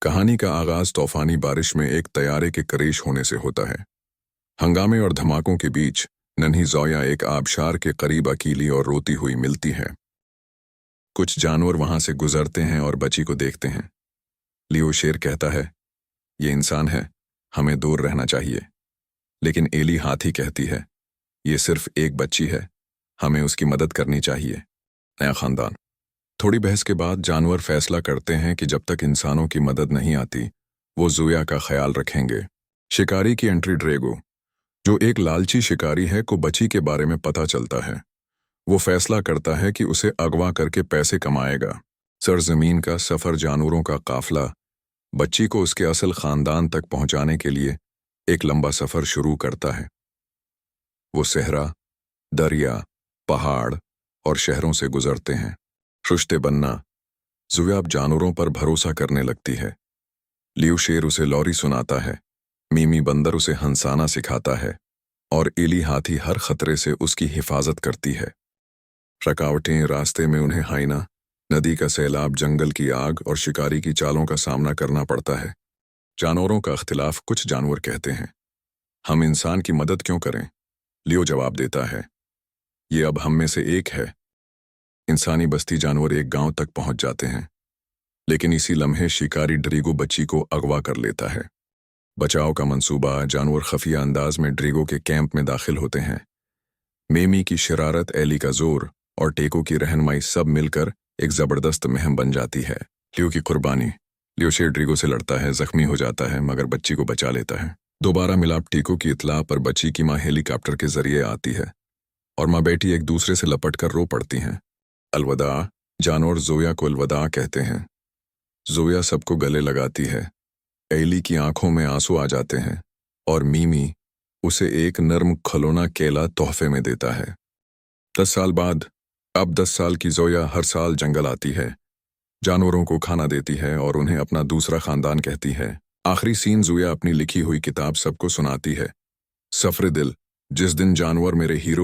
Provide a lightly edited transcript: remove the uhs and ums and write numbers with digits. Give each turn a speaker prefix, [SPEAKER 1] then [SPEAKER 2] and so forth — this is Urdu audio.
[SPEAKER 1] کہانی کا آغاز طوفانی بارش میں ایک طیارے کے کریش ہونے سے ہوتا ہے۔ ہنگامے اور دھماکوں کے بیچ ننھی زویا ایک آبشار کے قریب اکیلی اور روتی ہوئی ملتی ہے۔ کچھ جانور وہاں سے گزرتے ہیں اور بچی کو دیکھتے ہیں۔ لیو شیر کہتا ہے، یہ انسان ہے، ہمیں دور رہنا چاہیے۔ لیکن ایلی ہاتھی کہتی ہے، یہ صرف ایک بچی ہے، ہمیں اس کی مدد کرنی چاہیے۔ نیا خاندان۔ تھوڑی بحث کے بعد جانور فیصلہ کرتے ہیں کہ جب تک انسانوں کی مدد نہیں آتی وہ زویا کا خیال رکھیں گے۔ شکاری کی انٹری ڈریگو، جو ایک لالچی شکاری ہے، کو بچی کے بارے میں پتہ چلتا ہے۔ وہ فیصلہ کرتا ہے کہ اسے اغوا کر کے پیسے کمائے گا۔ سرزمین کا سفر، جانوروں کا قافلہ بچی کو اس کے اصل خاندان تک پہنچانے کے لیے ایک لمبا سفر شروع کرتا ہے۔ وہ صحرا، دریا، پہاڑ اور شہروں سے گزرتے ہیں۔ رشتے بننا، زویا اب جانوروں پر بھروسہ کرنے لگتی ہے۔ لیو شیر اسے لوری سناتا ہے، میمی بندر اسے ہنسانا سکھاتا ہے، اور ایلی ہاتھی ہر خطرے سے اس کی حفاظت کرتی ہے۔ رکاوٹیں، راستے میں انہیں ہائنا، ندی کا سیلاب، جنگل کی آگ اور شکاری کی چالوں کا سامنا کرنا پڑتا ہے۔ جانوروں کا اختلاف، کچھ جانور کہتے ہیں، ہم انسان کی مدد کیوں کریں؟ لیو جواب دیتا ہے، یہ اب ہم میں سے ایک ہے۔ انسانی بستی جانور ایک گاؤں تک پہنچ جاتے ہیں، لیکن اسی لمحے شکاری ڈریگو بچی کو اغوا کر لیتا ہے۔ بچاؤ کا منصوبہ، جانور خفیہ انداز میں ڈریگو کے کیمپ میں داخل ہوتے ہیں۔ میمی کی شرارت، ایلی کا زور اور ٹیکو کی رہنمائی سب مل کر ایک زبردست مہم بن جاتی ہے۔ لیو کی قربانی، لیو شیر ڈریگو سے لڑتا ہے، زخمی ہو جاتا ہے، مگر بچی کو بچا لیتا ہے۔ دوبارہ ملاپ، ٹیکو کی اطلاع پر بچی کی ماں ہیلی کاپٹر کے ذریعے آتی ہے، اور ماں بیٹی ایک دوسرے سے لپٹ کر رو پڑتی ہیں۔ الوداع، جانور زویا کو الوداع کہتے ہیں۔ زویا سب کو گلے لگاتی ہے۔ ایلی کی آنکھوں میں آنسو آ جاتے ہیں، اور میمی اسے ایک نرم کھلونا کیلا تحفے میں دیتا ہے۔ 10 سال بعد، اب 10 سال کی زویا ہر سال جنگل آتی ہے، جانوروں کو کھانا دیتی ہے اور انہیں اپنا دوسرا خاندان کہتی ہے۔ آخری سین، زویا اپنی لکھی ہوئی کتاب سب کو سناتی ہے۔ سفر دل، جس دن جانور میرے ہیرو